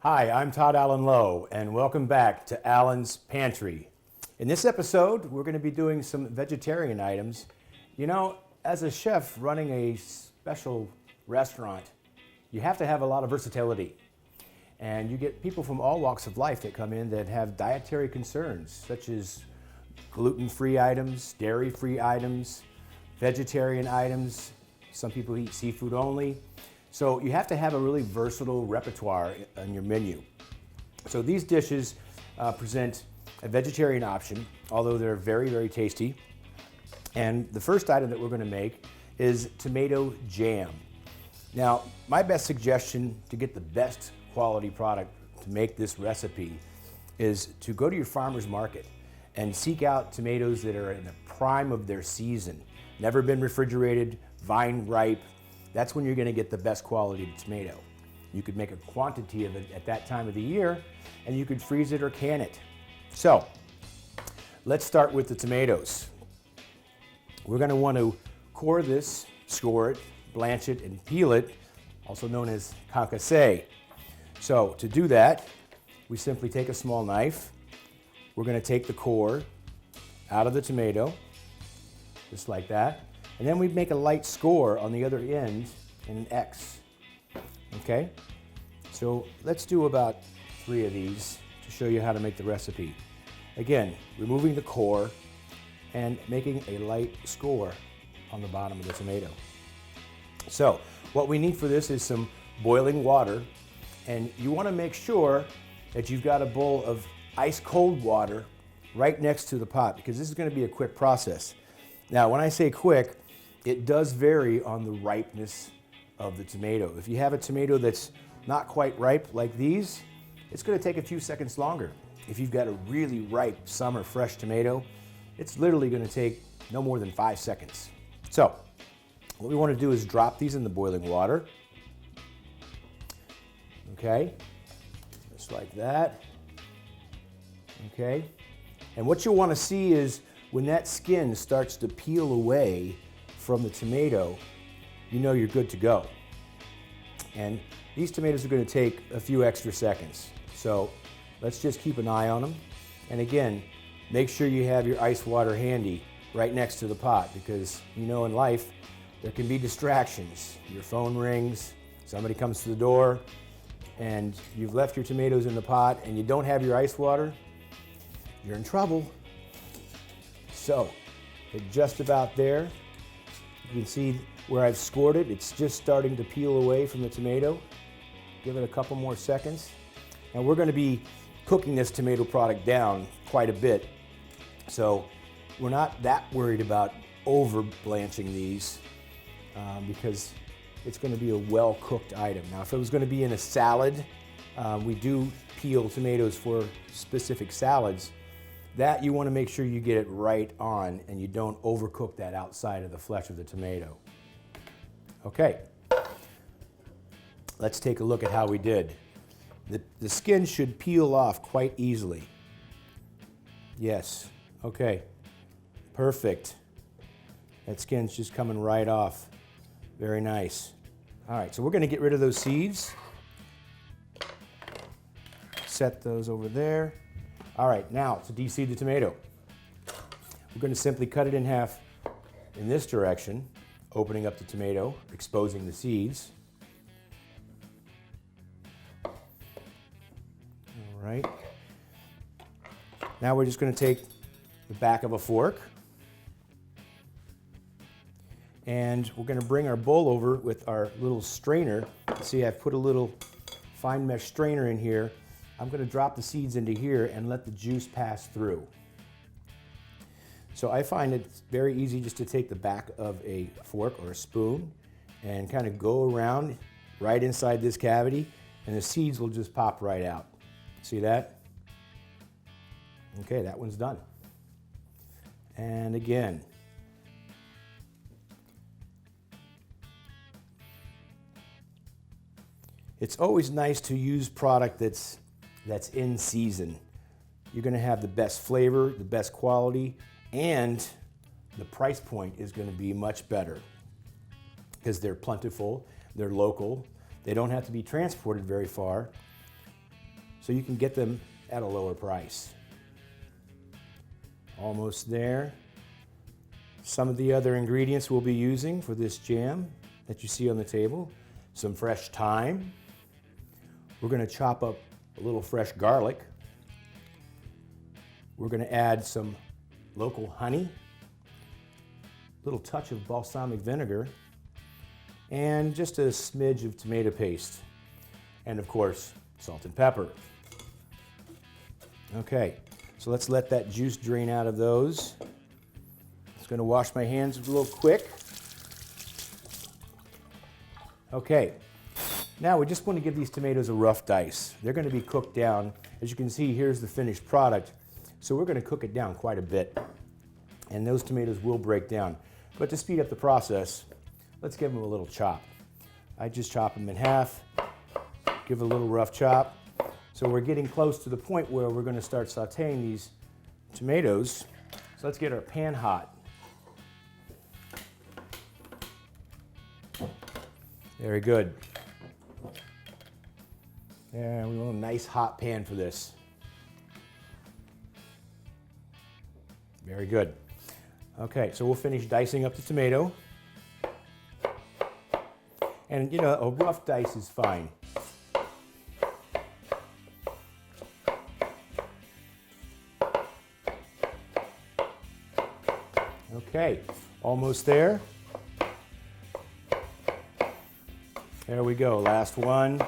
Hi, I'm Todd Allen Lowe, and welcome back to Allen's Pantry. In this episode, we're going to be doing some vegetarian items. You know, as a chef running a special restaurant, you have to have a lot of versatility. And you get people from all walks of life that come in that have dietary concerns, such as gluten-free items, dairy-free items, vegetarian items. Some people eat seafood only. So you have to have a really versatile repertoire on your menu. So these dishes present a vegetarian option, although they're very, very tasty. And the first item that we're going to make is tomato jam. Now, my best suggestion to get the best quality product to make this recipe is to go to your farmer's market and seek out tomatoes that are in the prime of their season, never been refrigerated, vine ripe. That's when you're going to get the best quality tomato. You could make a quantity of it at that time of the year, and you could freeze it or can it. So, let's start with the tomatoes. We're going to want to core this, score it, blanch it, and peel it, also known as concassé. So, to do that, we simply take a small knife. We're going to take the core out of the tomato, just like that. And then we make a light score on the other end in an X, okay? So let's do about 3 of these to show you how to make the recipe. Again, removing the core and making a light score on the bottom of the tomato. So what we need for this is some boiling water, and you want to make sure that you've got a bowl of ice cold water right next to the pot, because this is going to be a quick process. Now, when I say quick, it does vary on the ripeness of the tomato. If you have a tomato that's not quite ripe like these, it's going to take a few seconds longer. If you've got a really ripe summer fresh tomato, it's literally going to take no more than 5 seconds. So, what we want to do is drop these in the boiling water. Okay, just like that. Okay, and what you'll want to see is when that skin starts to peel away from the tomato, you know you're good to go. And these tomatoes are going to take a few extra seconds. So let's just keep an eye on them. And again, make sure you have your ice water handy right next to the pot, because you know in life there can be distractions. Your phone rings, somebody comes to the door, and you've left your tomatoes in the pot and you don't have your ice water, you're in trouble. So, it's just about there. You can see where I've scored it. It's just starting to peel away from the tomato. Give it a couple more seconds. And we're going to be cooking this tomato product down quite a bit. So we're not that worried about over blanching these because it's going to be a well-cooked item. Now, if it was going to be in a salad, we do peel tomatoes for specific salads. That you want to make sure you get it right on and you don't overcook that outside of the flesh of the tomato. Okay, let's take a look at how we did. The skin should peel off quite easily. Yes, okay, perfect. That skin's just coming right off. Very nice. All right, so we're going to get rid of those seeds. Set those over there. All right, now to de-seed the tomato. We're going to simply cut it in half in this direction, opening up the tomato, exposing the seeds. All right. Now we're just going to take the back of a fork and we're going to bring our bowl over with our little strainer. See, I've put a little fine mesh strainer in here. I'm going to drop the seeds into here and let the juice pass through. So I find it's very easy just to take the back of a fork or a spoon and kind of go around right inside this cavity, and the seeds will just pop right out. See that? Okay, that one's done. And again. It's always nice to use product that's in season. You're going to have the best flavor, the best quality, and the price point is going to be much better because they're plentiful, they're local, they don't have to be transported very far, so you can get them at a lower price. Almost there. Some of the other ingredients we'll be using for this jam that you see on the table: some fresh thyme. We're going to chop up a little fresh garlic. We're going to add some local honey, a little touch of balsamic vinegar, and just a smidge of tomato paste. And of course, salt and pepper. Okay, so let's let that juice drain out of those. Just going to wash my hands a little quick. Okay, now we just want to give these tomatoes a rough dice. They're going to be cooked down. As you can see, here's the finished product. So we're going to cook it down quite a bit, and those tomatoes will break down. But to speed up the process, let's give them a little chop. I just chop them in half, give a little rough chop. So we're getting close to the point where we're going to start sauteing these tomatoes. So let's get our pan hot. Very good. And we want a nice hot pan for this. Very good. Okay, so we'll finish dicing up the tomato. And you know, a rough dice is fine. Okay, almost there. There we go, last one.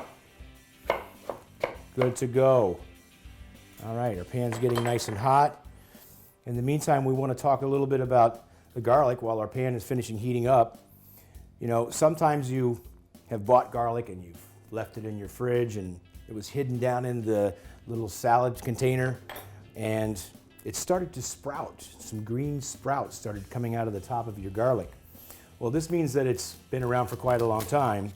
Good to go. All right, our pan's getting nice and hot. In the meantime, we want to talk a little bit about the garlic while our pan is finishing heating up. You know, sometimes you have bought garlic and you've left it in your fridge and it was hidden down in the little salad container and it started to sprout. Some green sprouts started coming out of the top of your garlic. Well, this means that it's been around for quite a long time.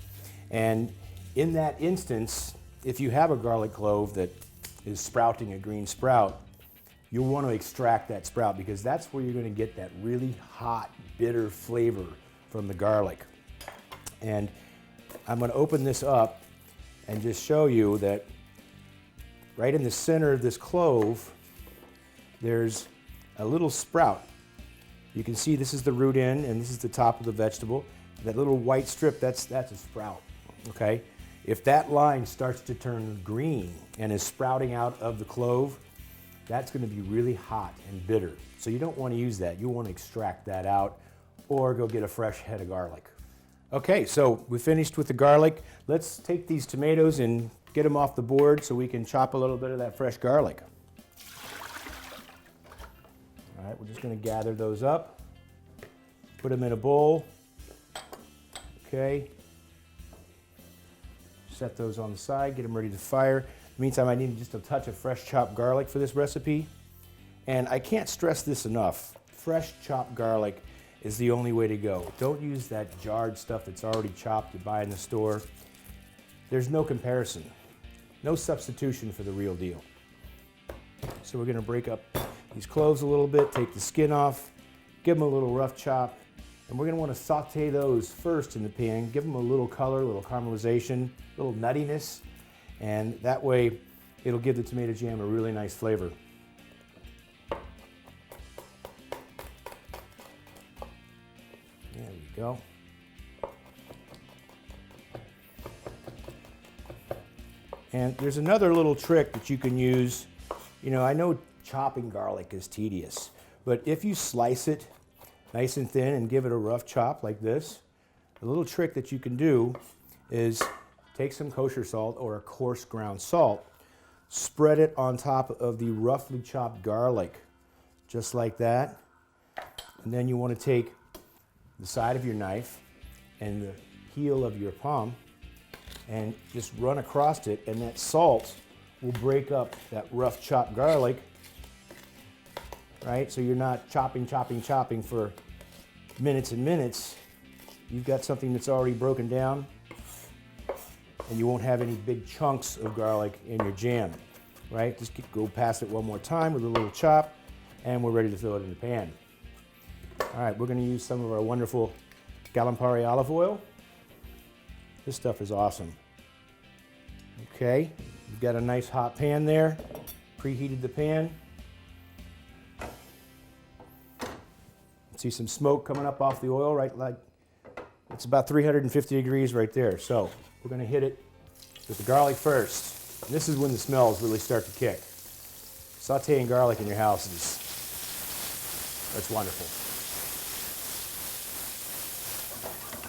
And in that instance, if you have a garlic clove that is sprouting a green sprout, you'll want to extract that sprout because that's where you're going to get that really hot, bitter flavor from the garlic. And I'm going to open this up and just show you that right in the center of this clove, there's a little sprout. You can see this is the root end and this is the top of the vegetable. That little white strip, that's a sprout, okay? If that line starts to turn green and is sprouting out of the clove, that's going to be really hot and bitter. So you don't want to use that. You want to extract that out or go get a fresh head of garlic. Okay, so we finished with the garlic. Let's take these tomatoes and get them off the board so we can chop a little bit of that fresh garlic. All right, we're just going to gather those up, put them in a bowl. Okay. Set those on the side, get them ready to fire. Meantime, I need just a touch of fresh chopped garlic for this recipe. And I can't stress this enough. Fresh chopped garlic is the only way to go. Don't use that jarred stuff that's already chopped you buy in the store. There's no comparison, no substitution for the real deal. So we're gonna break up these cloves a little bit, take the skin off, give them a little rough chop, and we're gonna wanna saute those first in the pan, give them a little color, a little caramelization, a little nuttiness, and that way it'll give the tomato jam a really nice flavor. There we go. And there's another little trick that you can use. You know, I know chopping garlic is tedious, but if you slice it nice and thin and give it a rough chop like this, a little trick that you can do is take some kosher salt or a coarse ground salt, spread it on top of the roughly chopped garlic, just like that. And then you want to take the side of your knife and the heel of your palm and just run across it, and that salt will break up that rough chopped garlic, right? So you're not chopping for minutes and minutes. You've got something that's already broken down, and you won't have any big chunks of garlic in your jam, right? Just go past it one more time with a little chop, and we're ready to throw it in the pan. All right, we're going to use some of our wonderful Campari olive oil. This stuff is awesome. Okay, you've got a nice hot pan there. Preheated the pan. See some smoke coming up off the oil, right? Like it's about 350 degrees right there. So we're going to hit it with the garlic first. And this is when the smells really start to kick. Sauteing garlic in your house that's wonderful.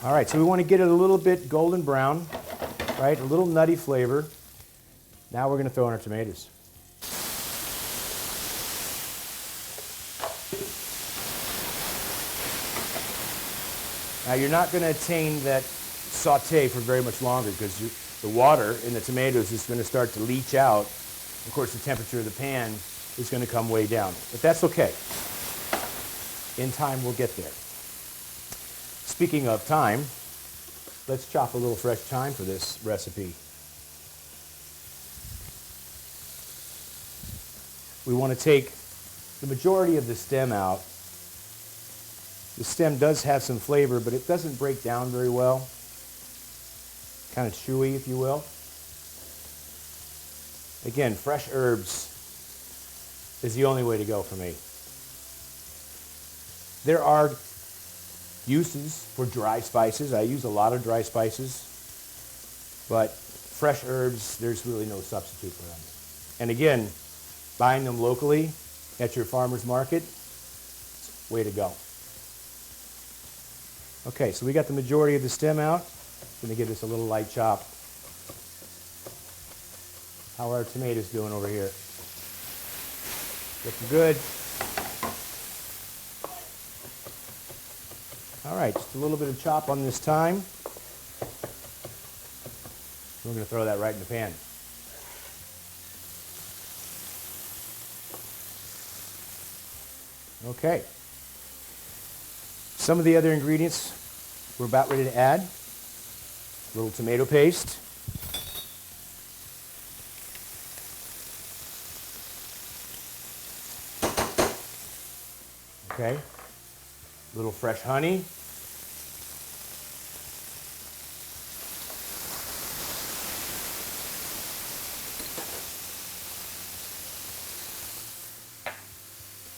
All right, so we want to get it a little bit golden brown, right? A little nutty flavor. Now we're going to throw in our tomatoes. Now you're not going to attain that saute for very much longer because the water in the tomatoes is going to start to leach out. Of course, the temperature of the pan is going to come way down, but that's okay. In time, we'll get there. Speaking of time, let's chop a little fresh thyme for this recipe. We want to take the majority of the stem out. The stem does have some flavor, but it doesn't break down very well. Kind of chewy, if you will. Again, fresh herbs is the only way to go for me. There are uses for dry spices. I use a lot of dry spices, but fresh herbs, there's really no substitute for them. And again, buying them locally at your farmer's market, way to go. Okay, so we got the majority of the stem out. I'm going to give this a little light chop. How are our tomatoes doing over here? Looking good. All right, just a little bit of chop on this thyme. We're going to throw that right in the pan. Okay. Some of the other ingredients we're about ready to add. A little tomato paste. Okay. A little fresh honey.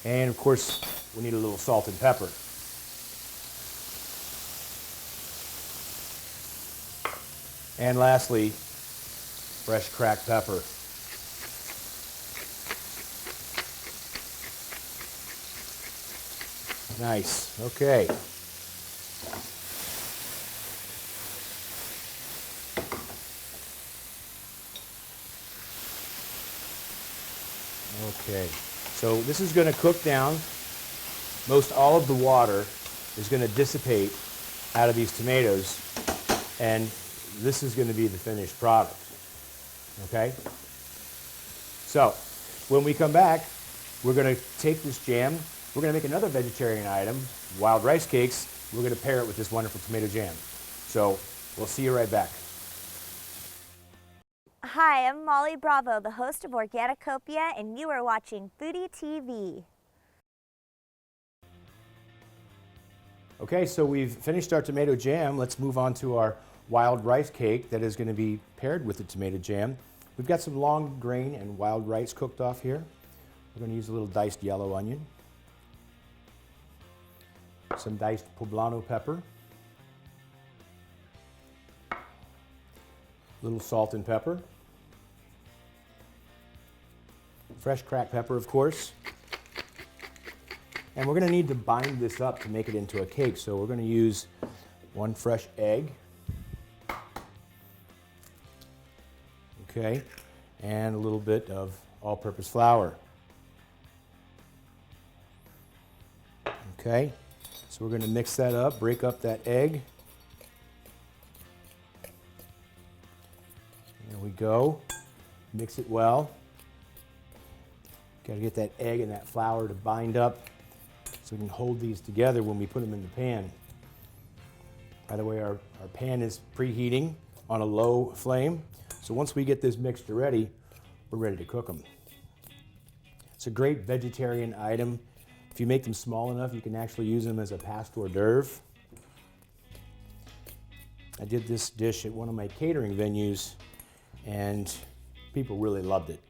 And of course, we need a little salt and pepper. And lastly, fresh cracked pepper. Nice. Okay. Okay. So this is going to cook down. Most all of the water is going to dissipate out of these tomatoes, and this is going to be the finished product. Okay? So when we come back, we're going to take this jam. We're going to make another vegetarian item, wild rice cakes. We're going to pair it with this wonderful tomato jam. So we'll see you right back. Hi, I'm Molly Bravo, the host of Organicopia, and you are watching Foodie TV. Okay, so we've finished our tomato jam. Let's move on to our wild rice cake that is going to be paired with the tomato jam. We've got some long grain and wild rice cooked off here. We're going to use a little diced yellow onion, some diced poblano pepper, a little salt and pepper, fresh cracked pepper, of course. And we're going to need to bind this up to make it into a cake, so we're going to use one fresh egg. Okay, and a little bit of all-purpose flour. Okay, So we're going to mix that up, break up that egg. There we go. Mix it well. Got to get that egg and that flour to bind up so we can hold these together when we put them in the pan. By the way, our pan is preheating on a low flame. So once we get this mixture ready, we're ready to cook them. It's a great vegetarian item. If you make them small enough, you can actually use them as a past hors d'oeuvre. I did this dish at one of my catering venues, and people really loved it,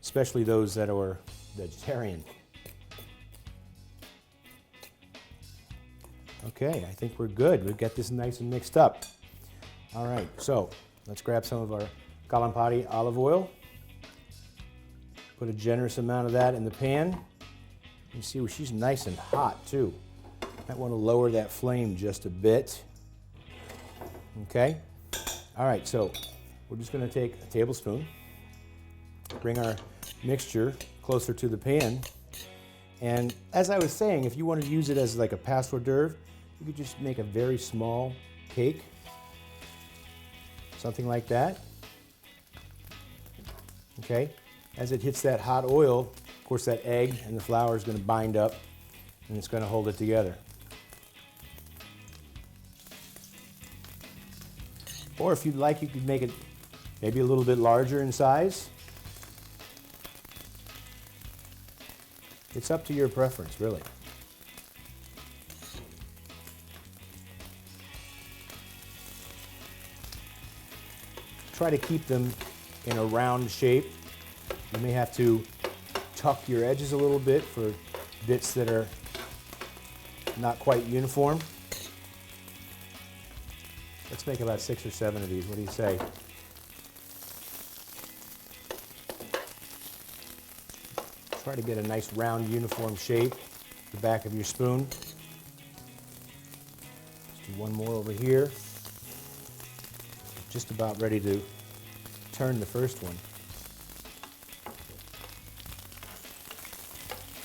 especially those that are vegetarian. Okay, I think we're good. We've got this nice and mixed up. All right, so let's grab some of our Kalampari olive oil. Put a generous amount of that in the pan. You see, she's nice and hot too. Might want to lower that flame just a bit. Okay. All right, so we're just going to take a tablespoon, bring our mixture closer to the pan. And as I was saying, if you wanted to use it as like a past hors d'oeuvre, you could just make a very small cake, something like that. Okay. As it hits that hot oil, of course, that egg and the flour is going to bind up, and it's going to hold it together. Or if you'd like, you could make it maybe a little bit larger in size. It's up to your preference, really. Try to keep them in a round shape. You may have to tuck your edges a little bit for bits that are not quite uniform. Let's make about 6 or 7 of these. What do you say? Try to get a nice round uniform shape, the back of your spoon. Let's do one more over here. Just about ready to turn the first one.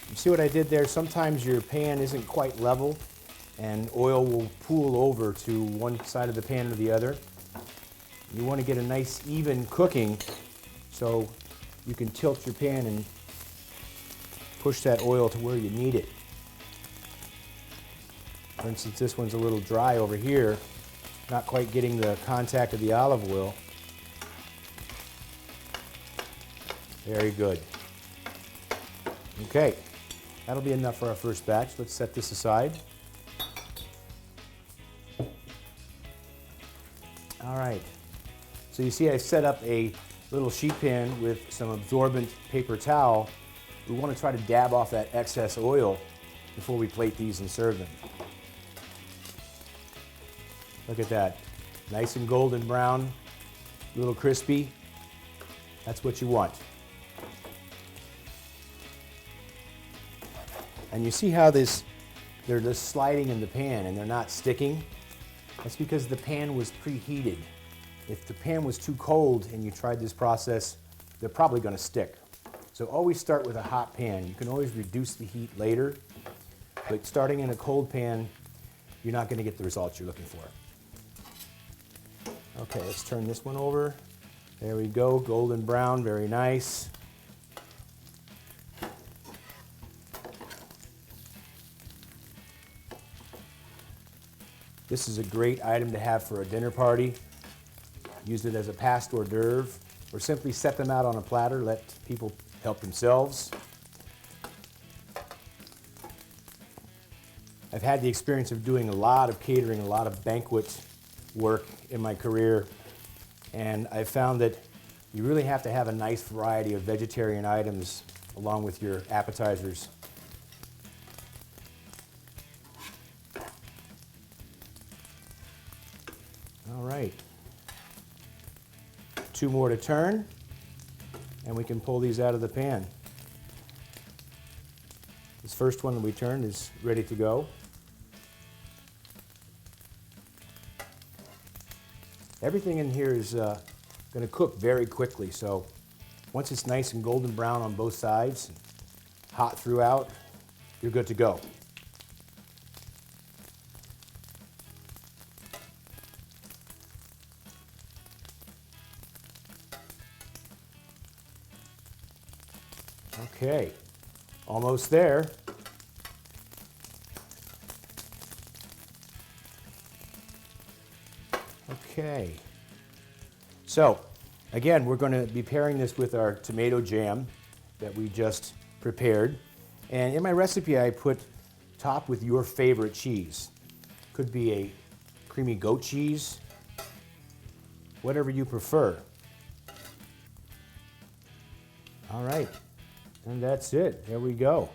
You see what I did there? Sometimes your pan isn't quite level and oil will pool over to one side of the pan or the other. You want to get a nice even cooking so you can tilt your pan and push that oil to where you need it. For instance, this one's a little dry over here, not quite getting the contact of the olive oil. Very good. Okay, that'll be enough for our first batch. Let's set this aside. All right, so you see I set up a little sheet pan with some absorbent paper towel. We want to try to dab off that excess oil before we plate these and serve them. Look at that, nice and golden brown, a little crispy. That's what you want. And you see how they're just sliding in the pan and they're not sticking? That's because the pan was preheated. If the pan was too cold and you tried this process, they're probably going to stick. So always start with a hot pan. You can always reduce the heat later, but starting in a cold pan, you're not going to get the results you're looking for. Okay, let's turn this one over. There we go, golden brown, very nice. This is a great item to have for a dinner party. Use it as a past hors d'oeuvre, or simply set them out on a platter, let people help themselves. I've had the experience of doing a lot of catering, a lot of banquet work in my career, and I've found that you really have to have a nice variety of vegetarian items along with your appetizers. All right, 2 more to turn, and we can pull these out of the pan. This first one that we turned is ready to go. Everything in here is going to cook very quickly, so once it's nice and golden brown on both sides, hot throughout, you're good to go. Okay, almost there. Okay. So, again, we're going to be pairing this with our tomato jam that we just prepared. And in my recipe, I put top with your favorite cheese. Could be a creamy goat cheese, whatever you prefer. All right, and that's it. There we go.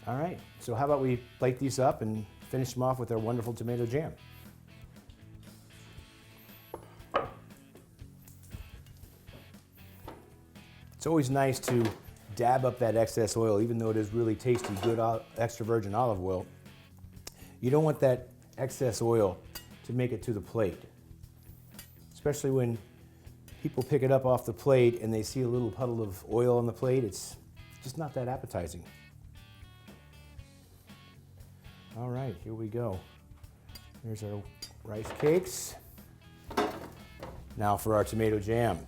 All right, so how about we plate these up and finish them off with our wonderful tomato jam. It's always nice to dab up that excess oil, even though it is really tasty, good extra virgin olive oil. You don't want that excess oil to make it to the plate, especially when people pick it up off the plate and they see a little puddle of oil on the plate. It's just not that appetizing. All right, here we go. Here's our rice cakes. Now for our tomato jam.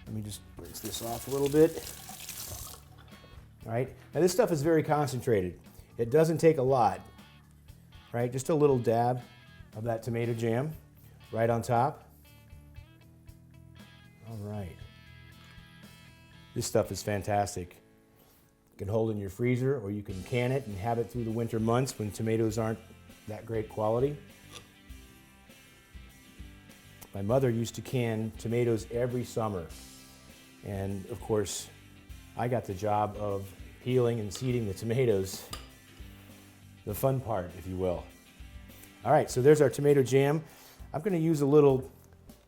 Let me just rinse this off a little bit. All right, now this stuff is very concentrated. It doesn't take a lot, right? Just a little dab of that tomato jam right on top. All right. This stuff is fantastic. You can hold in your freezer or you can can it and have it through the winter months when tomatoes aren't that great quality. My mother used to can tomatoes every summer. And of course, I got the job of peeling and seeding the tomatoes. The fun part, if you will. All right, so there's our tomato jam. I'm going to use a little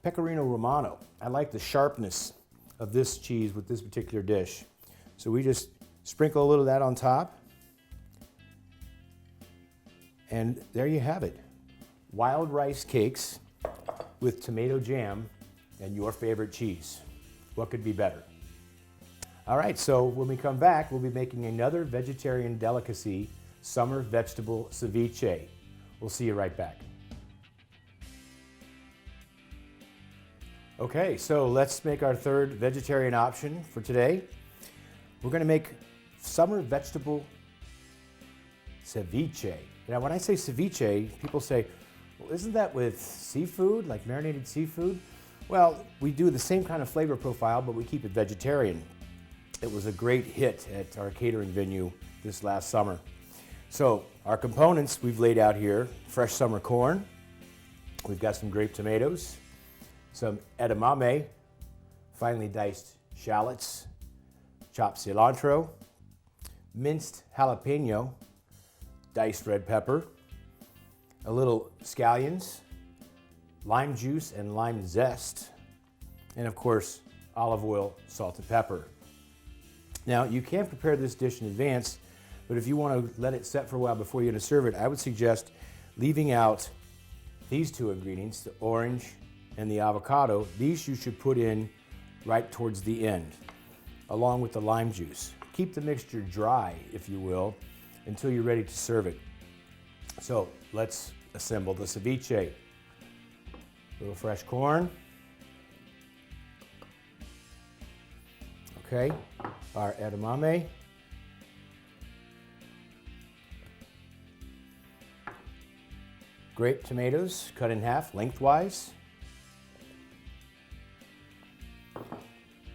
Pecorino Romano. I like the sharpness of this cheese with this particular dish. So we just sprinkle a little of that on top. And there you have it. Wild rice cakes with tomato jam and your favorite cheese. What could be better? All right, so when we come back, we'll be making another vegetarian delicacy, summer vegetable ceviche. We'll see you right back. Okay, so let's make our third vegetarian option for today. We're going to make summer vegetable ceviche. Now, when I say ceviche, people say, well, isn't that with seafood, like marinated seafood? Well, we do the same kind of flavor profile, but we keep it vegetarian. It was a great hit at our catering venue this last summer. So our components we've laid out here: fresh summer corn, we've got some grape tomatoes, some edamame, finely diced shallots, chopped cilantro, minced jalapeno, diced red pepper, a little scallions, lime juice and lime zest, and of course, olive oil, salt, and pepper. Now, you can prepare this dish in advance, but if you want to let it set for a while before you're going to serve it, I would suggest leaving out these two ingredients, the orange and the avocado. These you should put in right towards the end, along with the lime juice. Keep the mixture dry, if you will, until you're ready to serve it. So let's assemble the ceviche. A little fresh corn. Okay, our edamame. Grape tomatoes cut in half lengthwise.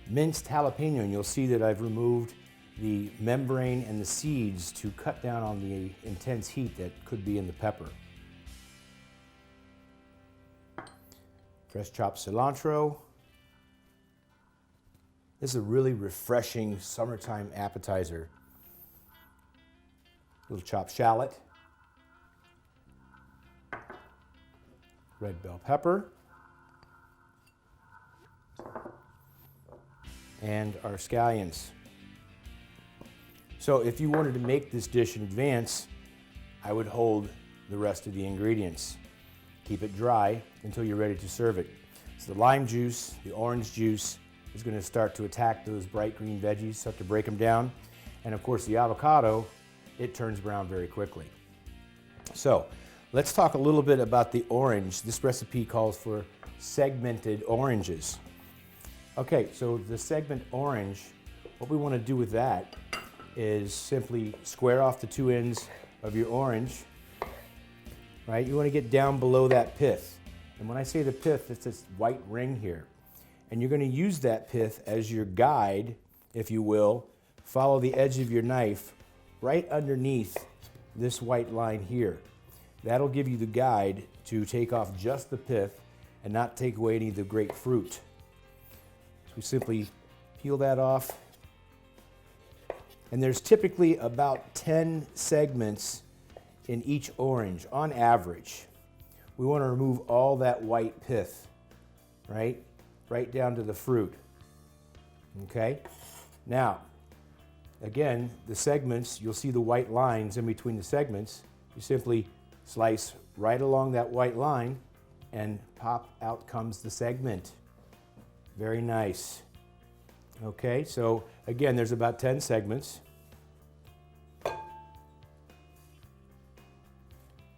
Minced jalapeno, and you'll see that I've removed the membrane and the seeds to cut down on the intense heat that could be in the pepper. Fresh chopped cilantro. This is a really refreshing summertime appetizer. A little chopped shallot. Red bell pepper. And our scallions. So if you wanted to make this dish in advance, I would hold the rest of the ingredients. Keep it dry until you're ready to serve it. So the lime juice, the orange juice is going to start to attack those bright green veggies, start to break them down. And of course the avocado, it turns brown very quickly. So let's talk a little bit about the orange. This recipe calls for segmented oranges. Okay, so the segment orange, what we want to do with that is simply square off the two ends of your orange, right? You want to get down below that pith. And when I say the pith, it's this white ring here. And you're going to use that pith as your guide, if you will. Follow the edge of your knife right underneath this white line here. That'll give you the guide to take off just the pith and not take away any of the great fruit. So we simply peel that off. And there's typically about 10 segments in each orange on average. We want to remove all that white pith, right? Right down to the fruit. Okay? Now, again, the segments, you'll see the white lines in between the segments. You simply slice right along that white line and pop out comes the segment. Very nice. Okay, so again, there's about 10 segments.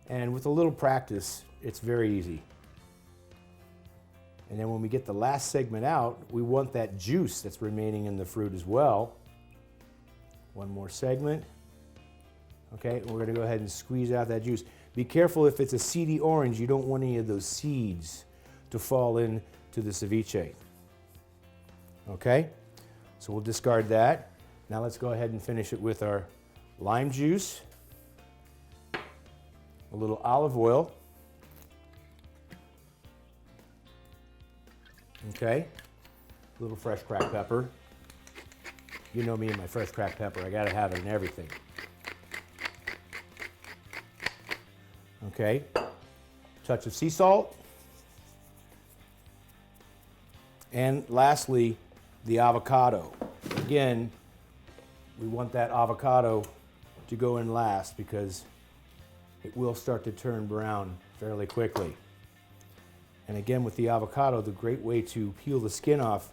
And with a little practice, it's very easy. And then when we get the last segment out, we want that juice that's remaining in the fruit as well. One more segment. Okay, we're gonna go ahead and squeeze out that juice. Be careful if it's a seedy orange, you don't want any of those seeds to fall into the ceviche. Okay, so we'll discard that. Now let's go ahead and finish it with our lime juice, a little olive oil, okay, a little fresh cracked pepper. You know me and my fresh cracked pepper, I gotta have it in everything. Okay, touch of sea salt. And lastly, the avocado. Again, we want that avocado to go in last because it will start to turn brown fairly quickly. And again, with the avocado, the great way to peel the skin off,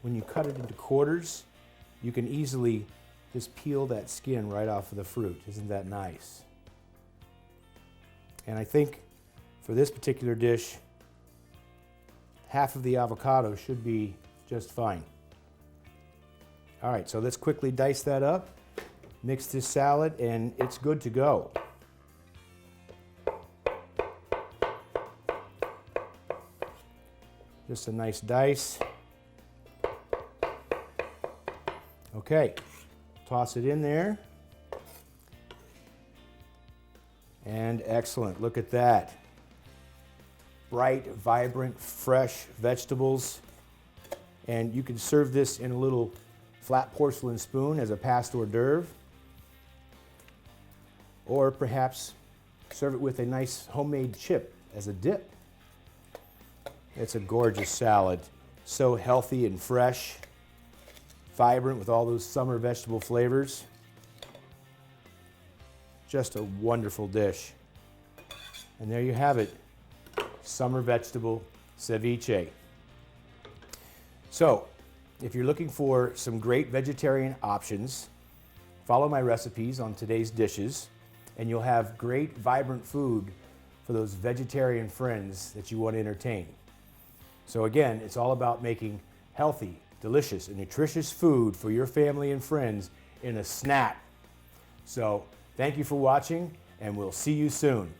when you cut it into quarters, you can easily just peel that skin right off of the fruit. Isn't that nice? And I think for this particular dish, half of the avocado should be just fine. All right, so let's quickly dice that up, mix this salad, and it's good to go. Just a nice dice. Okay, toss it in there. And excellent, look at that. Bright, vibrant, fresh vegetables. And you can serve this in a little flat porcelain spoon as a passed hors d'oeuvre. Or perhaps serve it with a nice homemade chip as a dip. It's a gorgeous salad. So healthy and fresh, vibrant with all those summer vegetable flavors. Just a wonderful dish. And there you have it, summer vegetable ceviche. So, if you're looking for some great vegetarian options, follow my recipes on today's dishes, and you'll have great, vibrant food for those vegetarian friends that you want to entertain. So again, it's all about making healthy, delicious, and nutritious food for your family and friends in a snap. So, thank you for watching, and we'll see you soon.